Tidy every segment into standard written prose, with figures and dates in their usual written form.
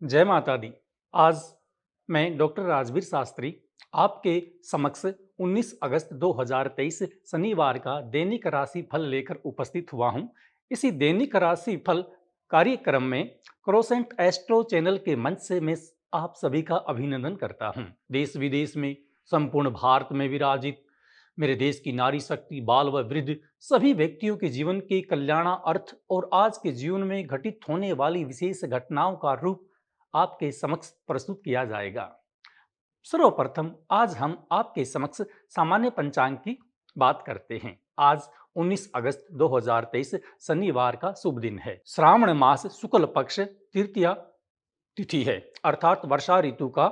जय माता दी। आज मैं डॉक्टर राजवीर शास्त्री आपके समक्ष 19 अगस्त 2023 शनिवार का दैनिक राशि फल लेकर उपस्थित हुआ हूं। इसी दैनिक राशि फल कार्यक्रम में क्रोसेंट एस्ट्रो चैनल के मंच से मैं आप सभी का अभिनंदन करता हूं। देश विदेश में संपूर्ण भारत में विराजित मेरे देश की नारी शक्ति, बाल व वृद्ध सभी व्यक्तियों के जीवन के कल्याण अर्थ और आज के जीवन में घटित होने वाली विशेष घटनाओं का रूप आपके समक्ष प्रस्तुत किया जाएगा। सर्वप्रथम आज हम आपके समक्ष सामान्य पंचांग की बात करते हैं। आज 19 अगस्त 2023 शनिवार का शुभ दिन है। श्रावण मास शुक्ल पक्ष तृतीया तिथि है, अर्थात वर्षा ऋतु का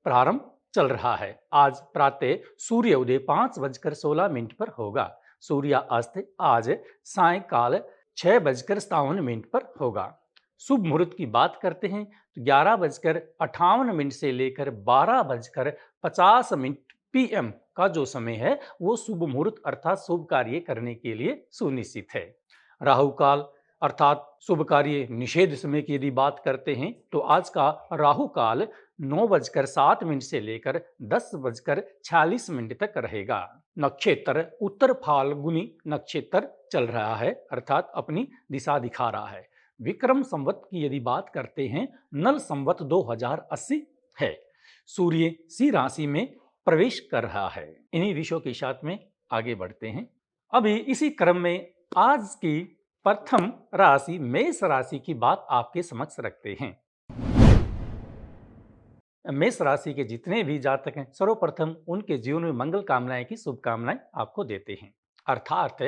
प्रारंभ चल रहा है। आज प्रातः सूर्य उदय 5:16 पर होगा। सूर्यास्त आज सायंकाल 6:57 पर होगा। शुभ मुहूर्त की बात करते हैं तो 11:58 से लेकर 12:50 PM का जो समय है वो शुभ मुहूर्त अर्थात शुभ कार्य करने के लिए सुनिश्चित है। राहु काल अर्थात शुभ कार्य निषेध समय की यदि बात करते हैं तो आज का राहु काल 9:07 से लेकर 10:46 तक रहेगा। नक्षत्र उत्तर फाल्गुनी नक्षत्र चल रहा है, अर्थात अपनी दिशा दिखा रहा है। विक्रम संवत की यदि बात करते हैं नल संवत 2080 है। सूर्य सी राशि में प्रवेश कर रहा है। इन्हीं विषयों के साथ में आगे बढ़ते हैं। अभी इसी क्रम में आज की प्रथम राशि मेष राशि की बात आपके समक्ष रखते हैं। मेष राशि के जितने भी जातक हैं सर्वप्रथम उनके जीवन में मंगल कामनाएं की शुभकामनाएं आपको देते हैं। अर्थात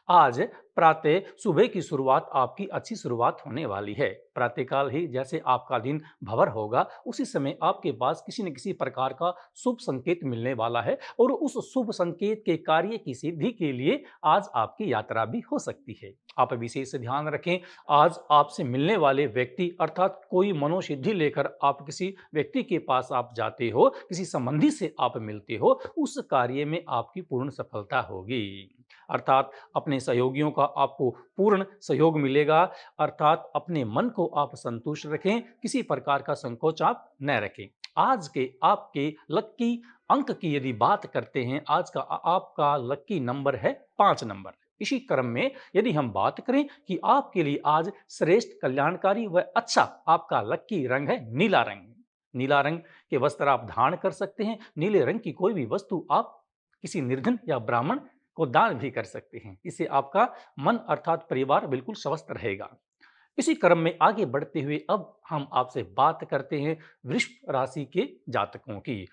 आज प्रातः सुबह की शुरुआत आपकी अच्छी शुरुआत होने वाली है। प्रातःकाल ही जैसे आपका दिन भवर होगा उसी समय आपके पास किसी न किसी प्रकार का शुभ संकेत मिलने वाला है और उस शुभ संकेत के कार्य की सिद्धि के लिए आज आपकी यात्रा भी हो सकती है। आप विशेष ध्यान रखें, आज आपसे मिलने वाले व्यक्ति अर्थात कोई मनोसिद्धि लेकर आप किसी व्यक्ति के पास आप जाते हो, किसी संबंधी से आप मिलते हो, उस कार्य में आपकी पूर्ण सफलता होगी। अर्थात अपने सहयोगियों का आपको पूर्ण सहयोग मिलेगा। अर्थात अपने मन को आप संतुष्ट रखें, किसी प्रकार का संकोच आप न रखें। आज के आपके लक्की अंक की यदि बात करते हैं, आज का आपका लक्की नंबर है 5 नंबर। इसी क्रम में यदि हम बात करें कि आपके लिए आज श्रेष्ठ कल्याणकारी व अच्छा आपका लक्की रंग है नीला रंग। नीला रंग के वस्त्र आप धारण कर सकते हैं। नीले रंग की कोई भी वस्तु आप किसी निर्धन या ब्राह्मण को दान भी कर सकते हैं। इससे आपका मन अर्थात परिवार बिल्कुल स्वस्थ रहेगा। इसी क्रम में आगे बढ़ते हुए अब हम आपसे बात करते हैं वृषभ राशि के जातकों की।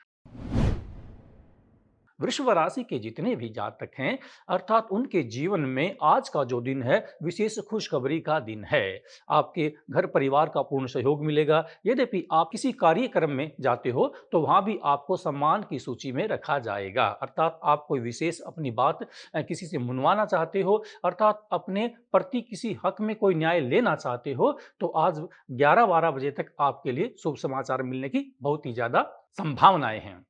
वृषभ राशि के जितने भी जातक हैं अर्थात उनके जीवन में आज का जो दिन है विशेष खुशखबरी का दिन है। आपके घर परिवार का पूर्ण सहयोग मिलेगा। यद्यपि आप किसी कार्यक्रम में जाते हो तो वहां भी आपको सम्मान की सूची में रखा जाएगा। अर्थात आप कोई विशेष अपनी बात किसी से मनवाना चाहते हो, अर्थात अपने प्रति किसी हक में कोई न्याय लेना चाहते हो तो आज 11-12 बजे तक आपके लिए शुभ समाचार मिलने की बहुत ही ज्यादा संभावनाएं हैं।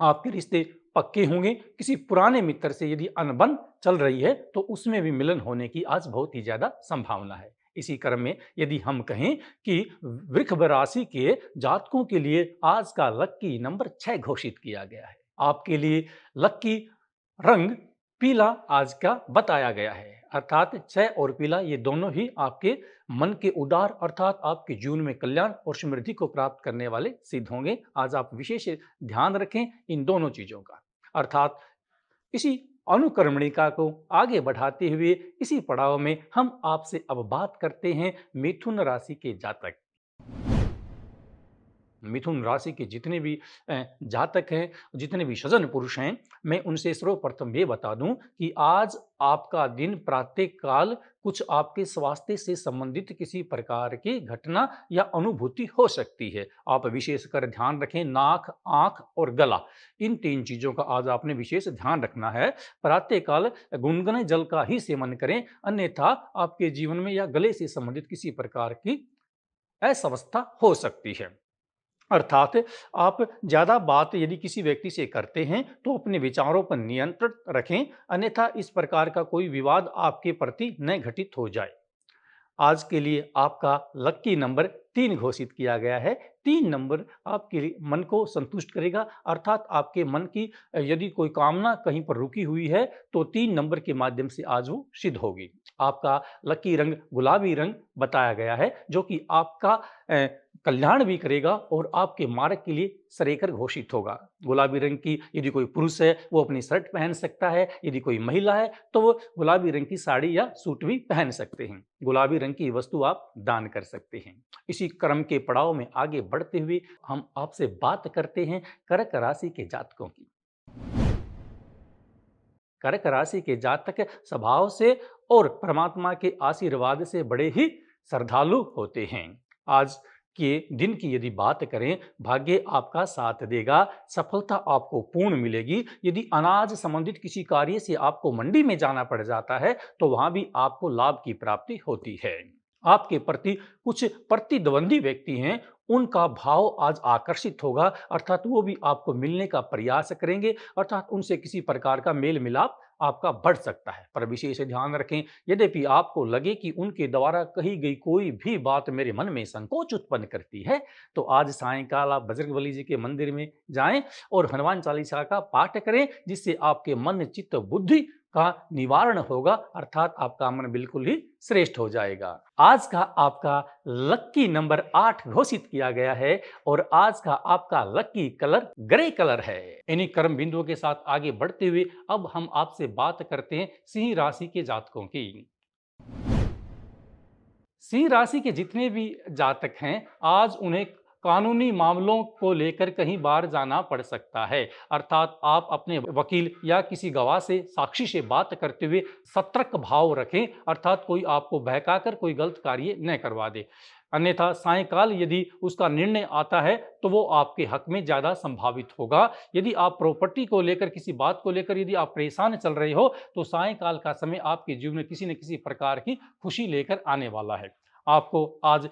आपके रिश्ते पक्के होंगे। किसी पुराने मित्र से यदि अनबन चल रही है तो उसमें भी मिलन होने की आज बहुत ही ज्यादा संभावना है। इसी क्रम में यदि हम कहें कि वृषभ राशि के जातकों के लिए आज का लक्की नंबर 6 घोषित किया गया है। आपके लिए लक्की रंग पीला आज का बताया गया है। अर्थात 6 और पीला ये दोनों ही आपके मन के उदार अर्थात आपके जीवन में कल्याण और समृद्धि को प्राप्त करने वाले सिद्ध होंगे। आज आप विशेष ध्यान रखें इन दोनों चीजों का। अर्थात इसी अनुक्रमणिका को आगे बढ़ाते हुए इसी पड़ाव में हम आपसे अब बात करते हैं मिथुन राशि के जातक। मिथुन राशि के जितने भी जातक हैं, जितने भी सज्जन पुरुष हैं, मैं उनसे सर्वप्रथम ये बता दूं कि आज आपका दिन प्रातःकाल कुछ आपके स्वास्थ्य से संबंधित किसी प्रकार की घटना या अनुभूति हो सकती है। आप विशेषकर ध्यान रखें नाक, आंख और गला, इन 3 चीजों का आज आपने विशेष ध्यान रखना है। प्रातःकाल गुनगुने जल का ही सेवन करें, अन्यथा आपके जीवन में या गले से संबंधित किसी प्रकार की अस्वस्थता हो सकती है। अर्थात आप ज्यादा बात यदि किसी व्यक्ति से करते हैं तो अपने विचारों पर नियंत्रण रखें, अन्यथा इस प्रकार का कोई विवाद आपके प्रति न घटित हो जाए। आज के लिए आपका लक्की नंबर 3 घोषित किया गया है। 3 नंबर आपके लिए मन को संतुष्ट करेगा, अर्थात आपके मन की यदि कोई कामना कहीं पर रुकी हुई है तो 3 नंबर के माध्यम से आज वो सिद्ध होगी। आपका लकी रंग गुलाबी रंग बताया गया है, जो कि आपका कल्याण भी करेगा और आपके मार्ग के लिए सरेकर घोषित होगा। गुलाबी रंग की यदि कोई पुरुष है वो अपनी शर्ट पहन सकता है, यदि कोई महिला है तो वो गुलाबी रंग की साड़ी या सूट भी पहन सकते हैं। गुलाबी रंग की वस्तु आप दान कर सकते हैं। इसी क्रम के पड़ाव में आगे बढ़ते हुए हम आपसे बात करते हैं कर्क राशि के जातकों की। कर्क राशि के जातक स्वभाव से और परमात्मा के आशीर्वाद से बड़े ही श्रद्धालु होते हैं। आज के दिन की यदि बात करें, भाग्य आपका साथ देगा, सफलता आपको पूर्ण मिलेगी। यदि अनाज संबंधित किसी कार्य से आपको मंडी में जाना पड़ जाता है तो वहां भी आपको लाभ की प्राप्ति होती है। आपके प्रति कुछ प्रतिद्वंदी व्यक्ति हैं, उनका भाव आज आकर्षित होगा, अर्थात वो भी आपको मिलने का प्रयास करेंगे, अर्थात उनसे किसी प्रकार का मेल मिलाप आपका बढ़ सकता है। पर विशेष ध्यान रखें, यद्यपि आपको लगे कि उनके द्वारा कही गई कोई भी बात मेरे मन में संकोच उत्पन्न करती है, तो आज सायंकाल आप बजरंगबली जी के मंदिर में जाएं और हनुमान चालीसा का पाठ करें, जिससे आपके मन चित्त बुद्धि का निवारण होगा, अर्थात आपका मन बिल्कुल ही श्रेष्ठ हो जाएगा। आज का आपका लकी नंबर 8 घोषित किया गया है और आज का आपका लकी कलर ग्रे कलर है। इन्हीं कर्म बिंदुओं के साथ आगे बढ़ते हुए अब हम आपसे बात करते हैं सिंह राशि के जातकों की। सिंह राशि के जितने भी जातक हैं, आज उन्हें कानूनी मामलों को लेकर कहीं बाहर जाना पड़ सकता है, अर्थात आप अपने वकील या किसी गवाह से साक्षी से बात करते हुए सतर्क भाव रखें, अर्थात कोई आपको बहकाकर कोई गलत कार्य न करवा दे। अन्यथा सायंकाल यदि उसका निर्णय आता है तो वो आपके हक में ज्यादा संभावित होगा। यदि आप प्रॉपर्टी को लेकर किसी बात को लेकर यदि आप परेशान चल रहे हो तो सायंकाल का समय आपके जीवन में किसी न किसी प्रकार की खुशी लेकर आने वाला है। आपको आज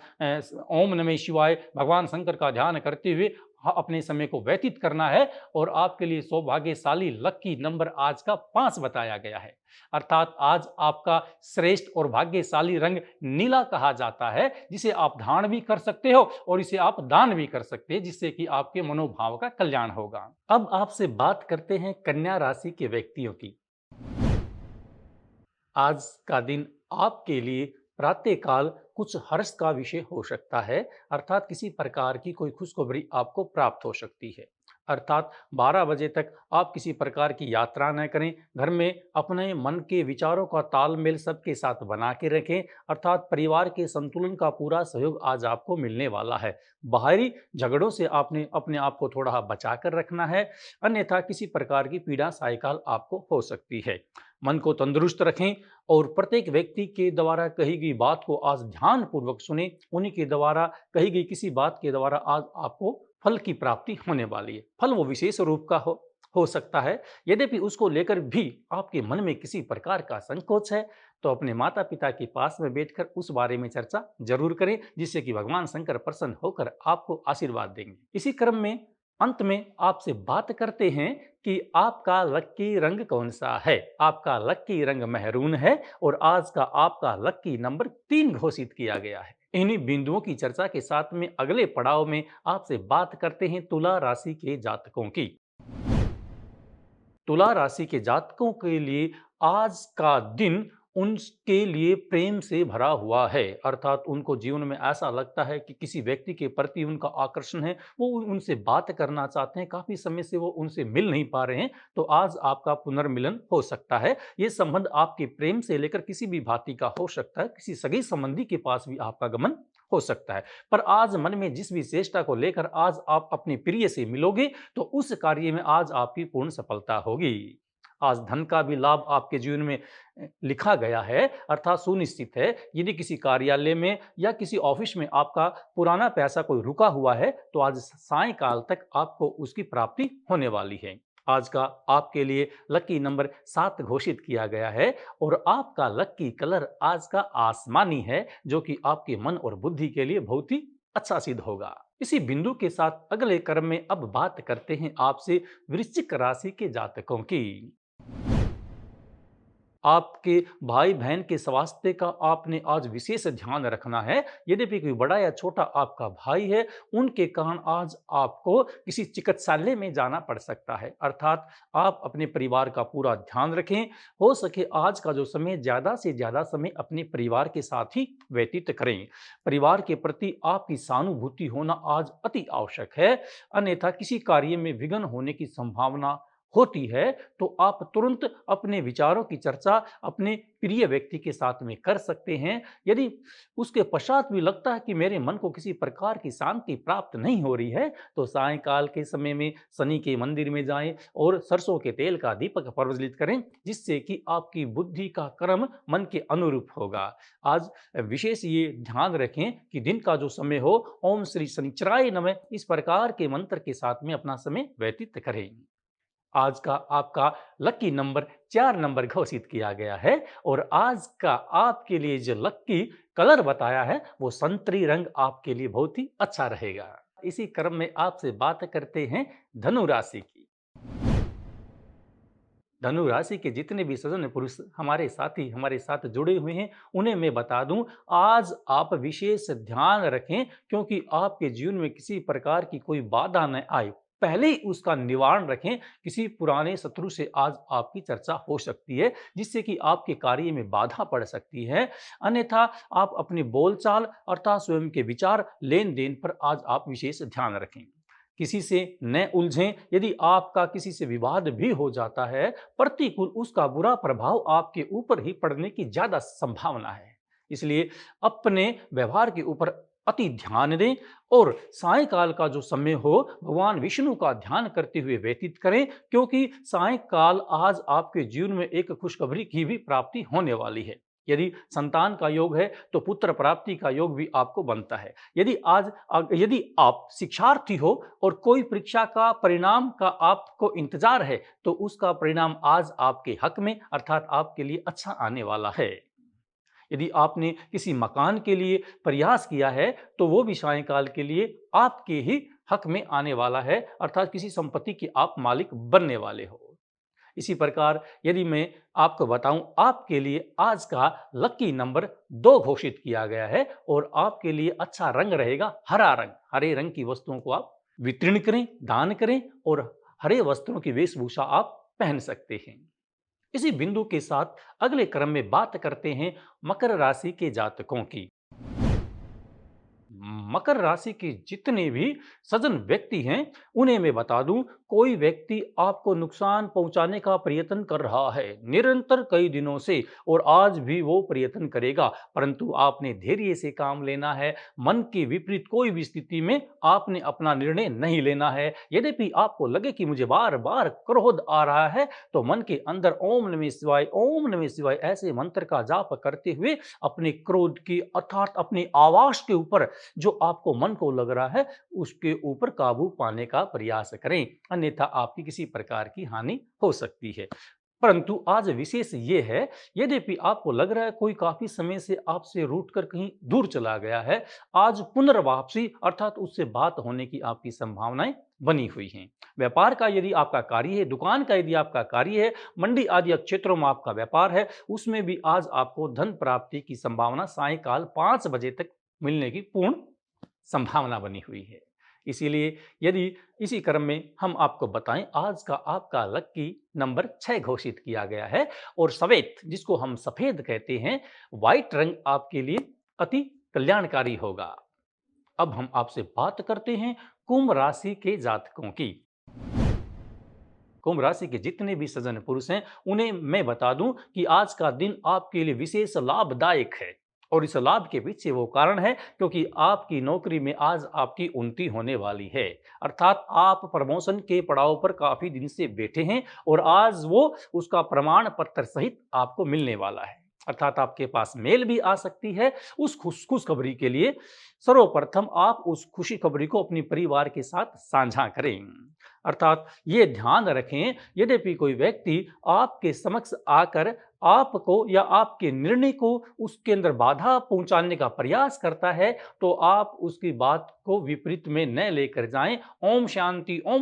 ओम नमः शिवाय भगवान शंकर का ध्यान करते हुए अपने समय को व्यतीत करना है और आपके लिए सौभाग्यशाली लकी नंबर आज का 5 बताया गया है, अर्थात आज आपका श्रेष्ठ और भाग्यशाली रंग नीला कहा जाता है, जिसे आप धारण भी कर सकते हो और इसे आप दान भी कर सकते हैं, जिससे कि आपके मनोभाव का कल्याण होगा। अब आपसे बात करते हैं कन्या राशि के व्यक्तियों की। आज का दिन आपके लिए प्रातःकाल कुछ हर्ष का विषय हो सकता है, अर्थात किसी प्रकार की कोई खुशखबरी आपको प्राप्त हो सकती है। अर्थात 12 बजे तक आप किसी प्रकार की यात्रा न करें, घर में अपने मन के विचारों का तालमेल सबके साथ बना के रखें, अर्थात परिवार के संतुलन का पूरा सहयोग आज आपको मिलने वाला है। बाहरी झगड़ों से आपने अपने आप को थोड़ा बचा कर रखना है, अन्यथा किसी प्रकार की पीड़ा सायकाल आपको हो सकती है। मन को तंदुरुस्त रखें और प्रत्येक व्यक्ति के द्वारा कही गई बात को आज ध्यान पूर्वक सुने, उन्हीं के द्वारा कही गई किसी बात के द्वारा आज आपको फल की प्राप्ति होने वाली है। फल वो विशेष रूप का हो सकता है, यद्यपि उसको लेकर भी आपके मन में किसी प्रकार का संकोच है तो अपने माता पिता के पास में बैठकर उस बारे में चर्चा जरूर करें, जिससे कि भगवान शंकर प्रसन्न होकर आपको आशीर्वाद देंगे। इसी क्रम में अंत में आपसे बात करते हैं कि आपका लकी रंग कौन सा है। आपका लकी रंग मेहरून है और आज का आपका लकी नंबर 3 घोषित किया गया है। इन्हीं बिंदुओं की चर्चा के साथ में अगले पड़ाव में आपसे बात करते हैं तुला राशि के जातकों की। तुला राशि के जातकों के लिए आज का दिन उनके लिए प्रेम से भरा हुआ है, अर्थात उनको जीवन में ऐसा लगता है कि किसी व्यक्ति के प्रति उनका आकर्षण है, वो उनसे बात करना चाहते हैं, काफी समय से वो उनसे मिल नहीं पा रहे हैं, तो आज आपका पुनर्मिलन हो सकता है। ये संबंध आपके प्रेम से लेकर किसी भी भांति का हो सकता है, किसी सगे संबंधी के पास भी आपका गमन हो सकता है। पर आज मन में जिस भी चेष्टा को लेकर आज आप अपने प्रिय से मिलोगे तो उस कार्य में आज आपकी पूर्ण सफलता होगी। आज धन का भी लाभ आपके जीवन में लिखा गया है, अर्थात सुनिश्चित है। यदि किसी कार्यालय में या किसी ऑफिस में आपका पुराना पैसा कोई रुका हुआ है तो आज सायंकाल तक आपको उसकी प्राप्ति होने वाली है। आज का आपके लिए लकी नंबर 7 घोषित किया गया है और आपका लकी कलर आज का आसमानी है, जो कि आपके मन और बुद्धि के लिए बहुत ही अच्छा सिद्ध होगा। इसी बिंदु के साथ अगले क्रम में अब बात करते हैं आपसे वृश्चिक राशि के जातकों की। आपके भाई-बहन के स्वास्थ्य का आपने आज विशेष ध्यान रखना है। यद्यपि कोई बड़ा या छोटा आपका भाई है, उनके कारण आज आपको किसी चिकित्सालय में जाना पड़ सकता है। अर्थात आप अपने परिवार का पूरा ध्यान रखें। हो सके आज का जो समय ज़्यादा से ज़्यादा समय अपने परिवार के साथ ही व्यतीत करें। परिवार के प्रति आपकी सहानुभूति होना आज अति आवश्यक है, अन्यथा किसी कार्य में विघ्न होने की संभावना होती है, तो आप तुरंत अपने विचारों की चर्चा अपने प्रिय व्यक्ति के साथ में कर सकते हैं। यदि उसके पश्चात भी लगता है कि मेरे मन को किसी प्रकार की शांति प्राप्त नहीं हो रही है, तो सायंकाल के समय में शनि के मंदिर में जाएं और सरसों के तेल का दीपक प्रज्वलित करें, जिससे कि आपकी बुद्धि का कर्म मन के अनुरूप होगा। आज विशेष ये ध्यान रखें कि दिन का जो समय हो, ओम श्री शनिचराय नमः इस प्रकार के मंत्र के साथ में अपना समय व्यतीत करें। आज का आपका लकी नंबर 4 नंबर घोषित किया गया है और आज का आपके लिए जो लकी कलर बताया है वो संतरी रंग आपके लिए बहुत ही अच्छा रहेगा। इसी क्रम में आपसे बात करते हैं धनु राशि की। धनु राशि के जितने भी सज्जन पुरुष हमारे साथी हमारे साथ जुड़े हुए हैं, उन्हें मैं बता दूं, आज आप विशेष ध्यान रखें, क्योंकि आपके जीवन में किसी प्रकार की कोई बाधा न आए, पहले ही उसका निवारण रखें। किसी पुराने शत्रु से आज आपकी चर्चा हो सकती है, जिससे कि आपके कार्य में बाधा पड़ सकती है। अन्यथा आप अपने बोलचाल अर्थात स्वयं के विचार लेन देन पर आज आप विशेष ध्यान रखें। किसी से न उलझें। यदि आपका किसी से विवाद भी हो जाता है, प्रतिकूल उसका बुरा प्रभाव आपके ऊपर ही पड़ने की ज्यादा संभावना है। इसलिए अपने व्यवहार के ऊपर अति ध्यान दें और सायंकाल का जो समय हो भगवान विष्णु का ध्यान करते हुए व्यतीत करें, क्योंकि सायंकाल आज आपके जीवन में एक खुशखबरी की भी प्राप्ति होने वाली है। यदि संतान का योग है तो पुत्र प्राप्ति का योग भी आपको बनता है। यदि आप शिक्षार्थी हो और कोई परीक्षा का परिणाम का आपको इंतजार है, तो उसका परिणाम आज आपके हक में अर्थात आपके लिए अच्छा आने वाला है। यदि आपने किसी मकान के लिए प्रयास किया है, तो वो भी सायंकाल के लिए आपके ही हक में आने वाला है, अर्थात किसी संपत्ति के आप मालिक बनने वाले हो। इसी प्रकार यदि मैं आपको बताऊं, आपके लिए आज का लकी नंबर 2 घोषित किया गया है और आपके लिए अच्छा रंग रहेगा हरा रंग। हरे रंग की वस्तुओं को आप वितरण करें, दान करें और हरे वस्त्रों की वेशभूषा आप पहन सकते हैं। इसी बिंदु के साथ अगले क्रम में बात करते हैं मकर राशि के जातकों की। मकर राशि के जितने भी सज्जन व्यक्ति हैं, उन्हें मैं बता दूं, कोई व्यक्ति आपको नुकसान पहुंचाने का प्रयत्न कर रहा है निरंतर कई दिनों से, और आज भी वो प्रयत्न करेगा, परंतु आपने धैर्य से काम लेना है। मन के विपरीत कोई भी स्थिति में आपने अपना निर्णय नहीं लेना है। यद्यपि आपको लगे कि मुझे बार बार क्रोध आ रहा है, तो मन के अंदर ओम नमः शिवाय, ओम नमः शिवाय ऐसे मंत्र का जाप करते हुए अपने क्रोध की अर्थात अपने आवाज के ऊपर जो आपको मन को लग रहा है उसके ऊपर काबू पाने का प्रयास करें, अन्यथा आपकी किसी प्रकार की हानि हो सकती है। परंतु आज विशेष ये है, यद्यपि आपको लग रहा है कोई काफी समय से आपसे रूठकर कहीं दूर चला गया है, आज पुनर्वापसी अर्थात उससे बात होने की आपकी संभावनाएं बनी हुई हैं। व्यापार का यदि आपका कार्य है, दुकान का यदि आपका कार्य है, मंडी आदि क्षेत्रों में आपका व्यापार है, उसमें भी आज आपको धन प्राप्ति की संभावना सायंकाल 5 बजे तक मिलने की पूर्ण संभावना बनी हुई है। इसीलिए यदि इसी क्रम में हम आपको बताएं, आज का आपका लकी नंबर 6 घोषित किया गया है और सफेद, जिसको हम सफेद कहते हैं, व्हाइट रंग आपके लिए अति कल्याणकारी होगा। अब हम आपसे बात करते हैं कुंभ राशि के जातकों की। कुंभ राशि के जितने भी सज्जन पुरुष हैं, उन्हें मैं बता दूं कि आज का दिन आपके लिए विशेष लाभदायक है, और इस लाभ के पीछे वो कारण है क्योंकि आपकी नौकरी में आज आपकी उन्नति होने वाली है। अर्थात आप प्रमोशन के पड़ाव पर काफी दिन से बैठे हैं और आज वो उसका प्रमाण पत्र सहित आपको मिलने वाला है। अर्थात आपके पास मेल भी आ सकती है। उस खुशखबरी के लिए सर्वप्रथम आप उस खुशी खबरी को अपने परिवार के साथ साझा करें। अर्थात ये ध्यान रखें, यद्यपि कोई व्यक्ति आपके समक्ष आकर आपको या आपके निर्णय को उसके अंदर बाधा पहुंचाने का प्रयास करता है, तो आप उसकी बात को विपरीत में न लेकर जाएं। ओम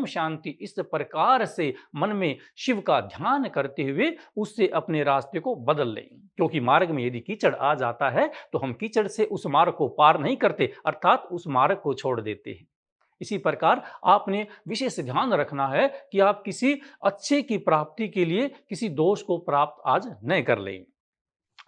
शांति इस प्रकार से मन में शिव का ध्यान करते हुए उससे अपने रास्ते को बदल लें, क्योंकि मार्ग में यदि कीचड़ आ जाता है तो हम कीचड़ से उस मार्ग को पार नहीं करते, अर्थात उस मार्ग को छोड़ देते हैं। इसी प्रकार आपने विशेष ध्यान रखना है कि आप किसी अच्छे की प्राप्ति के लिए किसी दोष को प्राप्त आज न कर लें।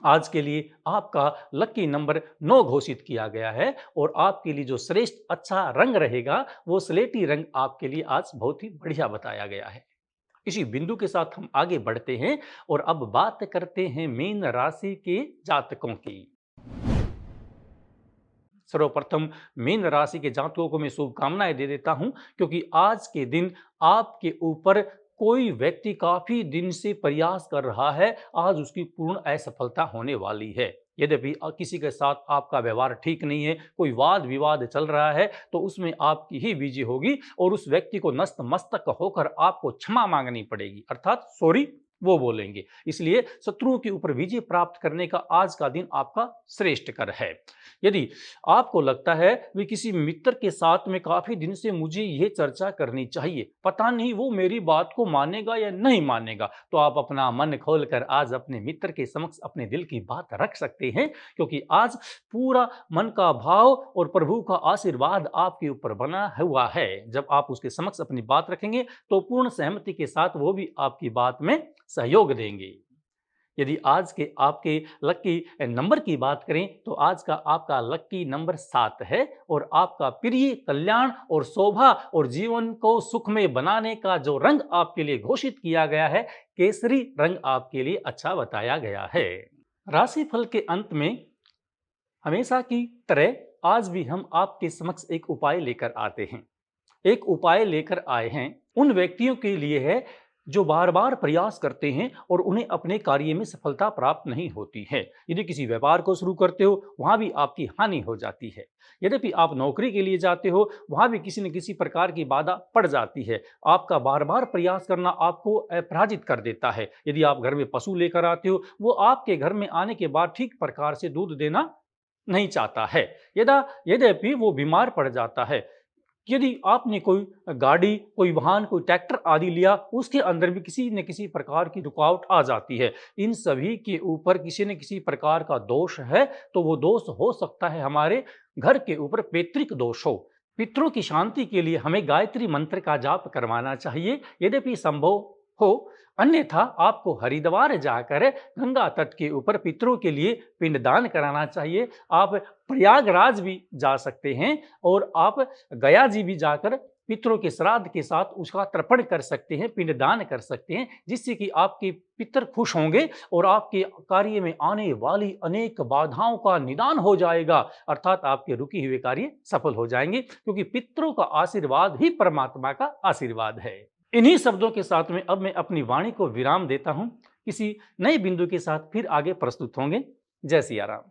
आज के लिए आपका लकी नंबर 9 घोषित किया गया है और आपके लिए जो श्रेष्ठ अच्छा रंग रहेगा वो स्लेटी रंग आपके लिए आज बहुत ही बढ़िया बताया गया है। इसी बिंदु के साथ हम आगे बढ़ते हैं और अब बात करते हैं मीन राशि के जातकों की। सर्वप्रथम मीन राशि के जातकों को मैं शुभकामनाएं दे देता हूं, क्योंकि आज के दिन आपके ऊपर कोई व्यक्ति काफी दिन से प्रयास कर रहा है, आज उसकी पूर्ण असफलता होने वाली है। यद्यपि किसी के साथ आपका व्यवहार ठीक नहीं है, कोई वाद विवाद चल रहा है, तो उसमें आपकी ही विजय होगी और उस व्यक्ति को नस्त मस्तक होकर आपको क्षमा मांगनी पड़ेगी, अर्थात सॉरी वो बोलेंगे। इसलिए शत्रुओं के ऊपर विजय प्राप्त करने का आज का दिन आपका श्रेष्ठ कर है। यदि आपको लगता है कि किसी मित्र के साथ में काफी दिन से मुझे यह चर्चा करनी चाहिए, पता नहीं वो मेरी बात को मानेगा या नहीं मानेगा, तो आप अपना मन खोलकर आज अपने मित्र के समक्ष अपने दिल की बात रख सकते हैं, क्योंकि आज पूरा मन का भाव और प्रभु का आशीर्वाद आपके ऊपर बना हुआ है। जब आप उसके समक्ष अपनी बात रखेंगे तो पूर्ण सहमति के साथ वो भी आपकी बात में सहयोग देंगे। यदि आज के आपके लकी नंबर की बात करें तो आज का आपका लकी नंबर 7 है और आपका प्रिय कल्याण और शोभा और जीवन को सुखमय बनाने का जो रंग आपके लिए घोषित किया गया है, केसरी रंग आपके लिए अच्छा बताया गया है। राशिफल के अंत में हमेशा की तरह आज भी हम आपके समक्ष एक उपाय लेकर आते हैं। एक उपाय लेकर आए हैं उन व्यक्तियों के लिए है जो बार बार प्रयास करते हैं और उन्हें अपने कार्य में सफलता प्राप्त नहीं होती है। यदि किसी व्यापार को शुरू करते हो वहां भी आपकी हानि हो जाती है। यद्यपि आप नौकरी के लिए जाते हो वहां भी किसी न किसी प्रकार की बाधा पड़ जाती है। आपका बार बार प्रयास करना आपको अपराजित कर देता है। यदि आप घर में पशु लेकर आते हो वो आपके घर में आने के बाद ठीक प्रकार से दूध देना नहीं चाहता है, यद्यपि वो बीमार पड़ जाता है। यदि आपने कोई गाड़ी, कोई वाहन, कोई ट्रैक्टर आदि लिया, उसके अंदर भी किसी न किसी प्रकार की रुकावट आ जाती है। इन सभी के ऊपर किसी न किसी प्रकार का दोष है, तो वो दोष हो सकता है हमारे घर के ऊपर पैतृक दोष हो। पितरों की शांति के लिए हमें गायत्री मंत्र का जाप करवाना चाहिए, यद्यपि संभव हो। अन्यथा आपको हरिद्वार जाकर गंगा तट के ऊपर पितरों के लिए पिंडदान कराना चाहिए। आप प्रयागराज भी जा सकते हैं और आप गया जी भी जाकर पितरों के श्राद्ध के साथ उसका तर्पण कर सकते हैं, पिंडदान कर सकते हैं, जिससे कि आपके पितर खुश होंगे और आपके कार्य में आने वाली अनेक बाधाओं का निदान हो जाएगा, अर्थात आपके रुके हुए कार्य सफल हो जाएंगे, क्योंकि पितरों का आशीर्वाद ही परमात्मा का आशीर्वाद है। इन्हीं शब्दों के साथ में अब मैं अपनी वाणी को विराम देता हूं। किसी नए बिंदु के साथ फिर आगे प्रस्तुत होंगे। जय सिया राम।